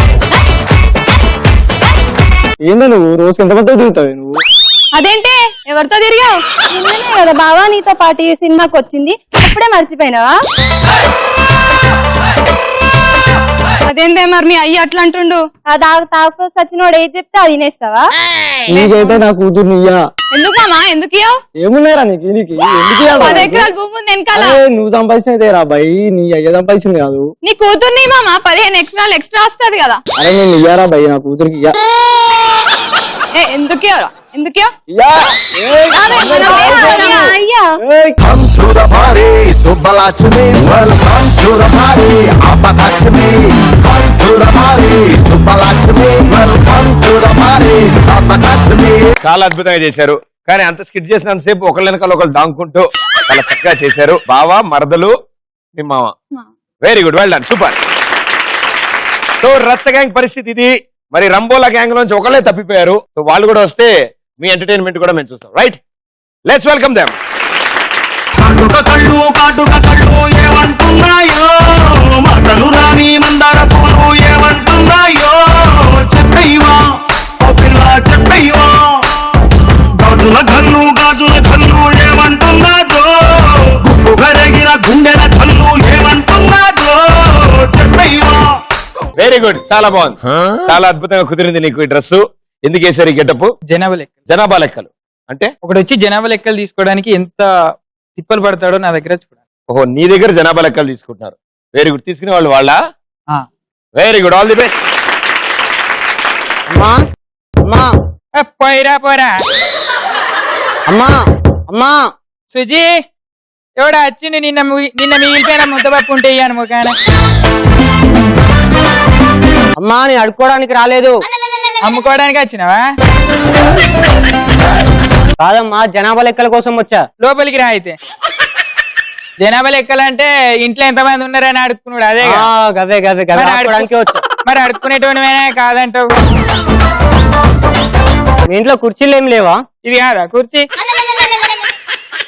ఏందో నువ్వు రోజు ఎంతమంది తిరుగుతావు నువ్వు? అదేంటే ఎవరితో తిరిగావు? నిన్ననే కదా బావా నీతో పాటు ఈ సినిమాకి వచ్చింది, అప్పుడే మర్చిపోయినావా? అదేంటే మరి మీ అయ్య అట్లా అంటుండు? ఆ తాగుబోతు వచ్చినోడు ఏది చెప్తే అది వినేస్తావా? నీకైతే నా కూతురు నీయా. ఎందుకు మామా, ఎందుకు ఇయ్యవు? ఏమున్నారా నీకు? నీకు ఎందుకు 10 ఎకరాల భూమి ఉంది వెనకాల. నువ్వు సంపాదించినదే రా బాయ్, నీ అయ్య సంపాదించింది కాదు. నీ కూతుర్ని మామా 15 ఎకరాలు ఎక్స్ట్రా వస్తుంది కదా. అరే నేను ఇయ్యారా బాయ్, నా కూతురికి ఇయ్యా. ఎందుకు ఇయ్యరా? ఎందుకు అయ్యా Come to the party, Subbalakshmi. Welcome to the party, Appatakshmi. Come to the party, Subbalakshmi. Welcome to the party, Appatakshmi. చాలా అద్భుతంగా చేశారు, కానీ అంత స్కిట్ చేసినంతసేపు ఒకళ్ళ వెనకాల ఒకళ్ళు దాంకుంటూ చాలా చక్కగా చేశారు. బావా, మరదలు, మీ మామ. Very good, well done, super. So రచ్చ గ్యాంగ్ పరిస్థితి ఇది. మరి రంబోలా గ్యాంగ్ నుంచి ఒకళ్ళే తప్పిపోయారు. సో వాళ్ళు కూడా వస్తే మీ ఎంటర్టైన్మెంట్ కూడా మేము చూస్తాం. Right, let's welcome them. కాటుక కళ్ళు కాటుక కళ్ళు ఏమంటున్నాయో, మాటలు రాని మందార పూలు ఏమంటున్నాయో, చెప్పయ్యవా ఓ పిల్ల చెప్పయ్యవా. గాజుల కళ్ళు గాజుల కళ్ళు ఏమంటున్నాదో, గుప్పు గరగిన గుండెల కళ్ళు ఏమంటున్నాదో, చెప్పయ్యవా. వెరీ గుడ్, చాలా బాగుంది, చాలా అద్భుతంగా కుదిరింది నీకు ఈ డ్రెస్. ఎందుకు వేసారు ఈ గెటప్? జనాభా లెక్కలు అంటే ఒకటి వచ్చి జనాభా లెక్కలు తీసుకోవడానికి ఎంత తిప్పలు పడతాడో నా దగ్గర చూడాలి. ఓహో, నీ దగ్గర జనాభా లెక్కలు తీసుకుంటున్నారు. వెరీ గుడ్, తీసుకునే వాళ్ళు వాళ్ళ. Very good, all the best. అమ్మా అమ్మా పోయిరా పోరా. అమ్మా అమ్మా సుజీ ఎవడా వచ్చిండు? నిన్న మిగిలిపోయిన ముద్దపప్పు ఉంటే ఇయ్యాను ముఖాన. అమ్మా నేను అడుక్కోవడానికి రాలేదు. అమ్ముకోవడానికి వచ్చినావా? కాదమ్మా, జనాభా లెక్కల కోసం వచ్చా. లోపలికి రా. అయితే జనాభా లెక్కలు అంటే ఇంట్లో ఎంతమంది ఉన్నారని అడుక్కున్నాడు. అదే గదే గదే గదే అడుక్కోవడానికే వచ్చా. మరి అడుక్కునేటోనివే కాదంటావు. మీ ఇంట్లో కుర్చీలు ఏం లేవా? ఇది కాదా కుర్చీ?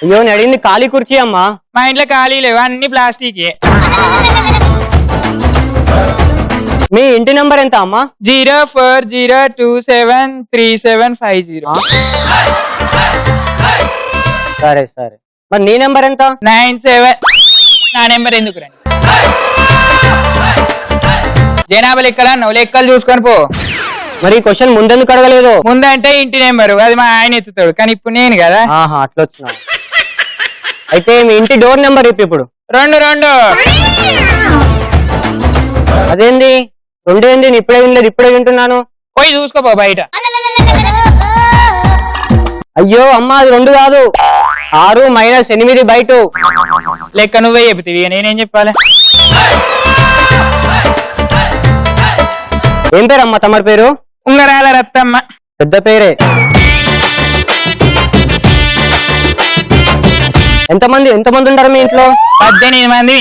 అయ్యో నేను అడిగింది ఖాళీ కుర్చీ అమ్మా. మా ఇంట్లో ఖాళీ లేవు, అన్ని ప్లాస్టిక్. మీ ఇంటి నంబర్ ఎంత అమ్మా? 04027375. సరే సరే, మరి నీ నెంబర్ ఎంత? 97. నా నెంబర్ ఎందుకు రండి? జనాభా లెక్కలు అన్నావు, లెక్కలు చూసుకొని పో. మరి ఈ క్వశ్చన్ ముందెందుకు అడగలేదు? ముందంటే ఇంటి నెంబరు, అది మా ఆయన ఎత్తుతాడు, కానీ ఇప్పుడు నేను కదా. అట్లా వచ్చినా. అయితే మీ ఇంటి డోర్ నెంబర్ ఇప్పుడు 22. అదేంది 2 ఏంది? ఇప్పుడే వినలేదు, ఇప్పుడే వింటున్నాను. పోయి చూసుకోపో బయట. అయ్యో అమ్మా, అది 2 కాదు, 6 - 8 బయట. లెక్క నువ్వే చెప్తావి, నేనేం చెప్పాలి? ఏం పేరమ్మా తమరి పేరు? ఉంగరాల రత్తమ్మ. పెద్ద పేరే. ఎంతమంది ఉంటారు మీ ఇంట్లో? 18 మంది.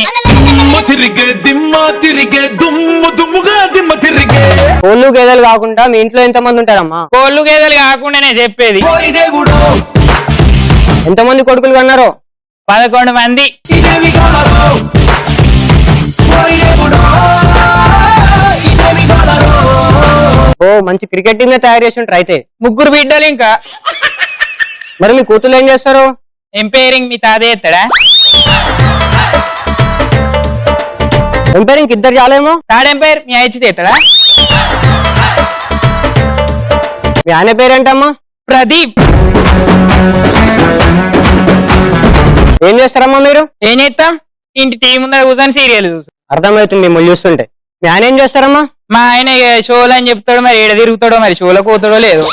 కోళ్ళు గేదెలు కాకుండా మీ ఇంట్లో ఎంతమంది ఉంటారమ్మా? కోళ్ళు గేదెలు కాకుండానే చెప్పేది. ఎంతమంది కొడుకులు కన్నారో? 11 మంది. ఓ, మంచి క్రికెట్ టీమ్ తయారు చేసి ఉంటారు అయితే. 3 బిడ్డలు ఇంకా. మరి మీ కూతురు ఏం చేస్తారు? ఎంపైరింగ్ మీ తాత చేస్తాడా? ఎంపైరింగ్ ఇద్దరు చాలేమో. థర్డ్ ఎంపైర్ మీ అయ్యి చేస్తాడా? మీ ఆయన పేరేంటమ్మా? ప్రదీప్. ఏం చేస్తారమ్మా మీరు? ఏం చేస్తాం, ఇంటి టీవీ ముందర కూర్చొని సీరియల్ చూసు. అర్థమవుతుంది మిమ్మల్ని చూస్తుంటే. మీ ఆయన ఏం చేస్తారమ్మా? మా ఆయన షోలు అని చెప్తాడు, మరి ఏడ తిరుగుతాడో, మరి షోలో పోతాడో లేదు.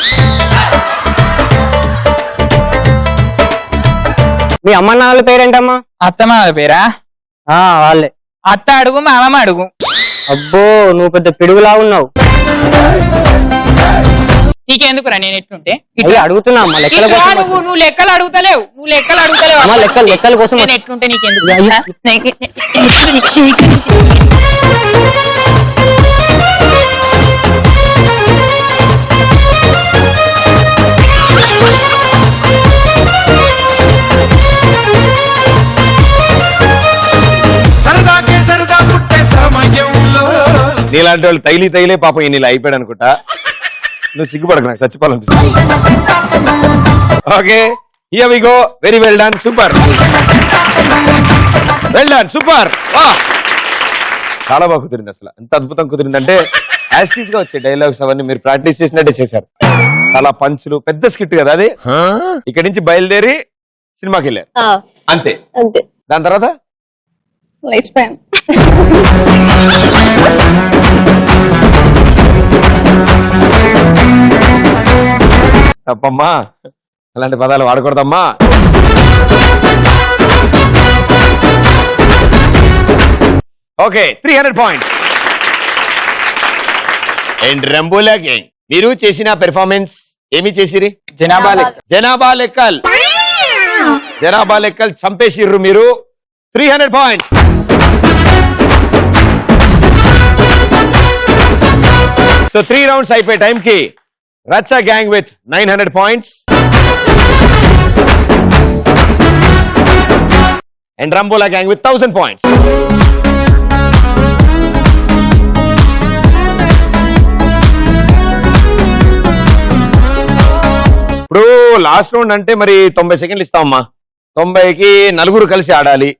మీ అమ్మ నాన్నల పేరేంటమ్మా? అత్తమామ పేరా? వాళ్ళే. అత్త అడుగు, మామమ్మ అడుగు. అబ్బో నువ్వు పెద్ద పిడుగులా ఉన్నావు. నీకెందుకురా నేను ఎట్లుంటే అడుగుతున్నా అమ్మా, లెక్కల కోసం. నువ్వు లెక్కలు అడుగుతలేవు, నువ్వు లెక్కలు అడుగుతలేవు. లెక్కల కోసం నేను ఎట్లుంటే నీకెందుకు? నీలాంటి వాళ్ళు తైలే పాపం నీళ్ళు అయిపోయాడు అనుకుంటా. నువ్వు సిగ్గుపడకు, నాకు చచ్చిపోవాలనిపిస్తుంది. Okay, here we go. Very well done, super, well done, super. చాలా బాగా కుదిరింది, అసలు ఎంత అద్భుతం కుదిరిందంటే యాస్టీస్ గా వచ్చే డైలాగ్స్ అవన్నీ మీరు ప్రాక్టీస్ చేసినట్టే చేశారు. చాలా పంచులు, పెద్ద స్కిట్ కదా అది. ఇక్కడి నుంచి బయలుదేరి సినిమాకి వెళ్ళారు అంతే. దాని తర్వాత లేచిపోయాను. తప్పమ్మా, అలాంటి పదాలు వాడకూడదమ్మా. Okay, 300 points. అండ్ రంబోలా గ్యాంగ్ మీరు చేసిన పెర్ఫార్మెన్స్ ఏమి చేసిరి? జనాభా లెక్కలు చంపేసిర్రు మీరు. 300 పాయింట్స్. సో 3 రౌండ్స్ అయిపోయే టైంకి రచ్చ గ్యాంగ్ విత్ 900 పాయింట్స్ అండ్ రంబోలా గ్యాంగ్ విత్ 1000 పాయింట్స్. ఇప్పుడు లాస్ట్ రౌండ్ అంటే మరి 90 సెకండ్లు ఇస్తామమ్మా. 90కి నలుగురు కలిసి ఆడాలి.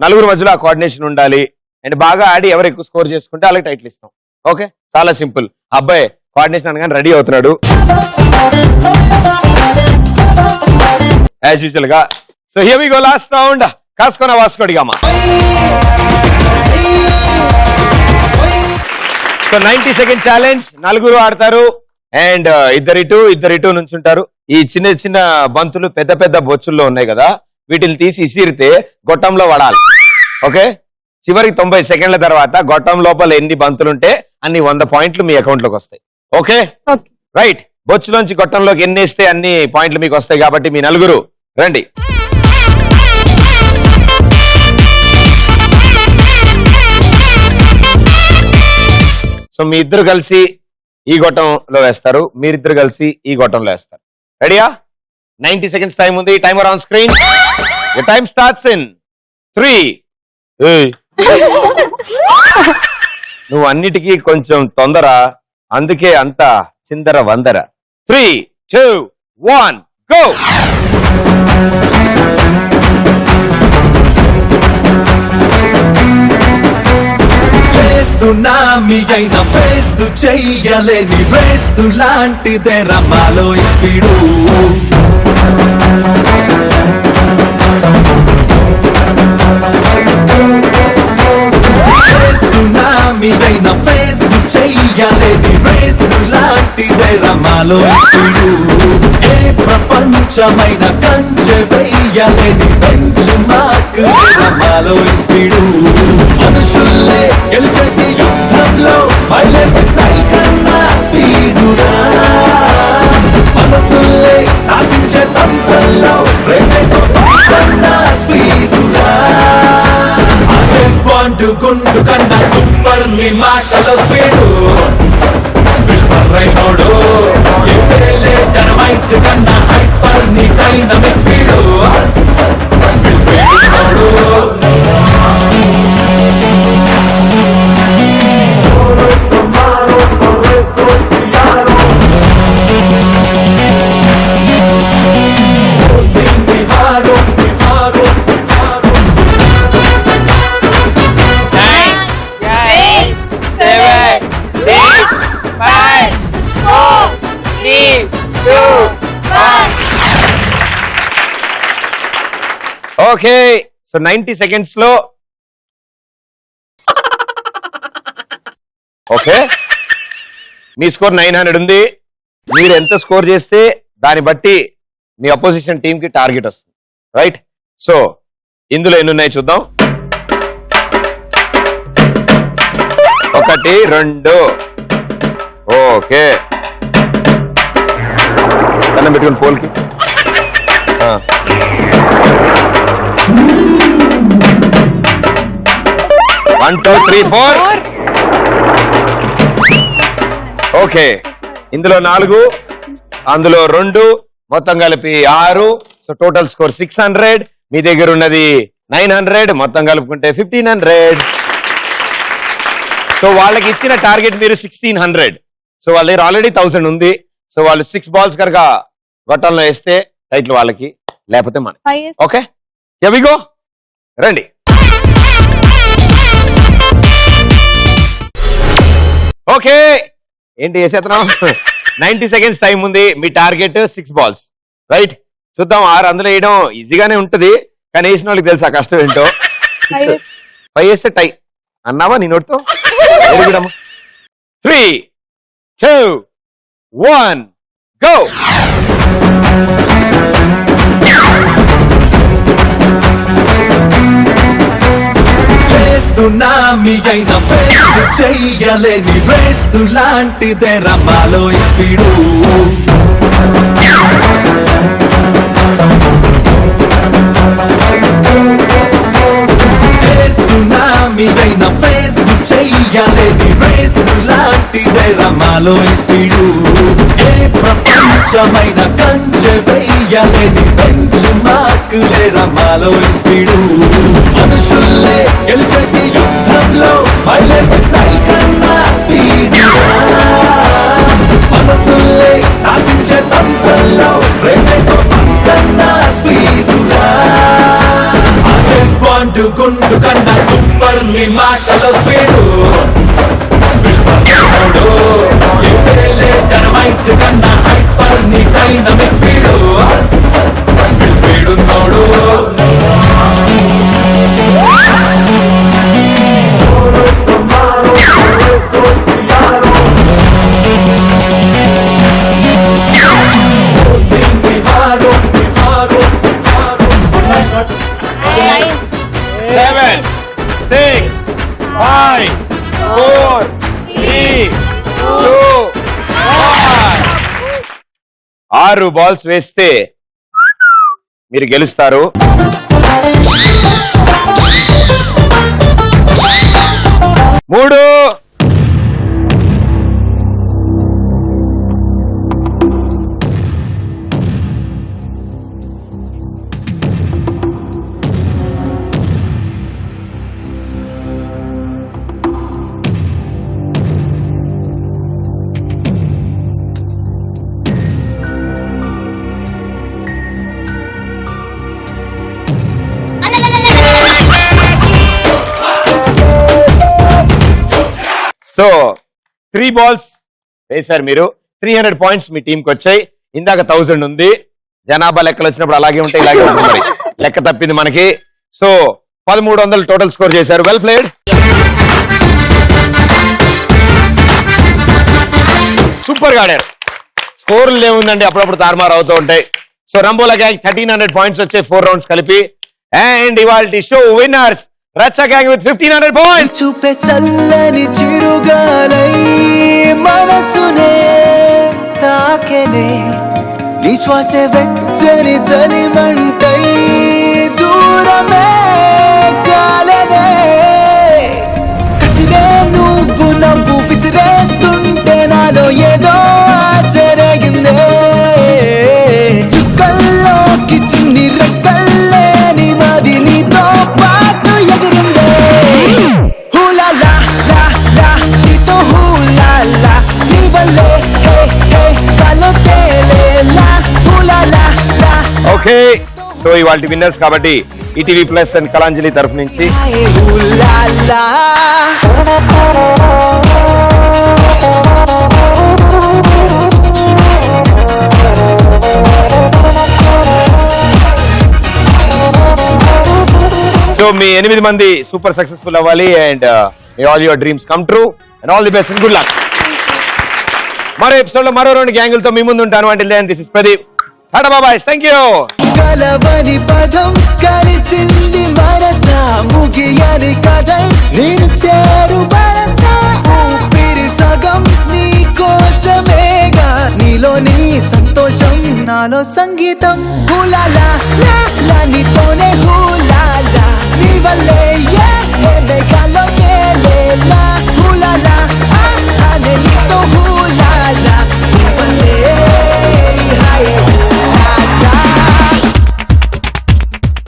నలుగురు మధ్యలో ఆ కోఆర్డినేషన్ ఉండాలి. అండ్ బాగా ఆడి ఎవరు ఎక్కువ స్కోర్ చేసుకుంటే అలాగే టైటిల్ ఇస్తాం. ఓకే, చాలా సింపుల్. అబ్బాయి కోఆర్డినేషన్ అనగానే రెడీ అవుతున్నాడు యాజ్ యూజువల్ గా. So here we go, last round. కాసుకొని వాసుకోడిగామా. So 90 second challenge. నలుగురు ఆడతారు అండ్ ఇద్దరిటు నుంచుంటారు. ఈ చిన్న చిన్న బంతులు పెద్ద పెద్ద బొచ్చుల్లో ఉన్నాయి కదా, వీటిని తీసి ఇసిరితే గొట్టంలో పడాలి. ఓకే, చివరికి 90 సెకండ్ల తర్వాత గొట్టం లోపల ఎన్ని బంతులుంటే అన్ని 100 పాయింట్లు మీ అకౌంట్ లోకి వస్తాయి. Okay right. బొచ్చులోంచి గొట్టంలోకి ఎన్ని వేస్తే అన్ని పాయింట్లు మీకు వస్తాయి. కాబట్టి మీ నలుగురు రండి. సో మీ ఇద్దరు కలిసి ఈ గొట్టంలో వేస్తారు, మీరిద్దరు కలిసి ఈ గొట్టంలో వేస్తారు. రెడీయా? 90 సెకండ్స్ టైం ఉంది. Timer on screen. The time starts in 3. నువ్వు అన్నిటికీ కొంచెం తొందర, అందుకే అంత చిందర వందర. 3, 2, 1 గో. సునామీ అయిన ఫేసు చెయ్యలేని రేసు లాంటిదే రమాలో స్పీడు. సునామీ అయిన ఫేసు చెయ్యలేని రేసు లాంటిదే రమాలో స్పీడు. ఏ ప్రపంచమైన కంచె వెయ్యలేని బెంచ్ మార్క్ రమాలో స్పీడు. మనుషుల్లే గెలిచేటి యుద్ధంలో బయలుదేరి సైకన్నా స్పీడురా. మనసుల్లే సాధించే తంత్రంలో ప్రేమతో కన్నా స్పీడురా. పాయింట్ గుండు కన్నా సూపర్ నీ మాటలో స్పీడు. రైనోడు డైనమైట్ కన్నా హైపర్ నీ dynamic speed. Okay, so 90 seconds లో ఓకే మీ స్కోర్ 900 ఉంది. మీరు ఎంత స్కోర్ చేస్తే దాన్ని బట్టి మీ అపోజిషన్ టీమ్ కి టార్గెట్ వస్తుంది, రైట్? సో ఇందులో ఎన్ని ఉన్నాయి చూద్దాం. 1 2 ఓకే, కన్నం పెట్టుకుని పోల్కి 1 2 3 4 ఓకే, ఇందులో 4 అందులో 2 మొత్తం కలిపి 6. So total score 600. మీ దగ్గర ఉన్నది 900, మొత్తం కలుపుకుంటే 1500. సో వాళ్ళకి ఇచ్చిన టార్గెట్ మీరు 1600. సో వాళ్ళ దగ్గర ఆల్రెడీ 1000 ఉంది. సో వాళ్ళు 6 balls కనుక గొట్టంలో వేస్తే టైటిల్ వాళ్ళకి, లేకపోతే మన. ఓకే, ఎవిగో రండి. ఓకే, ఏంటి వేసేస్తున్నాం? 90 seconds టైం ఉంది. మీ టార్గెట్ 6 balls, రైట్? చూద్దాం. 6 అందులో వేయడం ఈజీగానే ఉంటది, కానీ వేసిన వాళ్ళకి తెలుసా కష్టం ఏంటో. 5 వేస్తే టై అన్నావా నీ నోటితో? 3 2 1 గో. సునామీ అయిన ఫేసు చెయ్యలేని రేసు లాంటిదే రమాలో స్పీడు. సునామీ అయిన ఫేసు చెయ్యలేని రేసు లాంటిదే రమాలో స్పీడు. ఏ ప్రపంచమైన కంచె వెయ్యలేని బెంచ్ మార్కులే రమాలో స్పీడు. మనుషుల్లే గెలిచేటి యుద్ధంలో మైలేజ్ సైకన్నా స్పీడు. మనసుల్లే సాధించే తంత్రంలో ప్రేమతో పక్కన్నా స్పీడురా. వాంటు గుండు కన్నా సూపర్ ని మాటలో స్పీడు. డైనమైట్ కన్నా హైపర్ ని డైనమిక్ స్పీడు. స్పీడున్నోడు ఆరు బాల్స్ వేస్తే మీరు గెలుస్తారు. మూడు సో 3 balls వేశారు మీరు. 300 points మీ టీంకి వచ్చాయి. ఇందాక 1000 ఉంది. జనాభా లెక్కలు వచ్చినప్పుడు అలాగే ఉంటాయి, ఇలాగే ఉంటుంది. మరి లెక్క తప్పింది మనకి. సో 1300 టోటల్ స్కోర్ చేశారు. Well played. సూపర్ గా ఆడారు. స్కోర్లు ఏముందండి, అప్పుడప్పుడు తారుమారు అవుతూ ఉంటాయి. సో రంబోలా గ్యాంగ్ 1300 points వచ్చాయి 4 rounds కలిపి. అండ్ ఇవాల్టి షో విన్నర్స్ రచ్చ గ్యాంగ్ విత్ 1500 points. చూపే చల్లని చిరుగాలై మనసునే తాకెనే, నీ శ్వాసే వెచ్చని చలిమంటై దూరమే కాలనే. కసిరే నువ్వు నవ్వు విసిరేస్తుంటే నాలో ఏదో ఆశరగిందే. చుక్కల్లోకి చిన్ని రెక్కల్లే నీ మది నీతో పాటు ఎగిరిందే. హూలాలా లా లా నీతో హూలాలా నీ వల్లే హే హే కాలో తేలేలా. హూలాలా లా. ఓకే, సో ఇవాల్టి విన్నర్స్ కాబట్టి ఈటీవీ ప్లస్ అండ్ కళాంజలి తరఫు నుంచి హూలాలా. మీ 8 మంది సూపర్ సక్సెస్ఫుల్ అవ్వాలి and all your dreams come true and all the best and good luck. మరో ఎపిసోడ్ లో మరో 2 గ్యాంగులతో మీ ముందు ఉంటాను. అంటే దిస్ ఇస్ ప్రదీప్. టాటా బాబాయ్. Thank you. కలవని పదం కలిసింది మనసా ముగియని కథై నేను చేరు బరసా ఊపిరి సగం నీ కోసమేగా నీలో నీ సంతోషం నాలో సంగీతం హులాలా లా నీతోనే హులాలా నీ వల్లే ఏ గాల్లో తేలే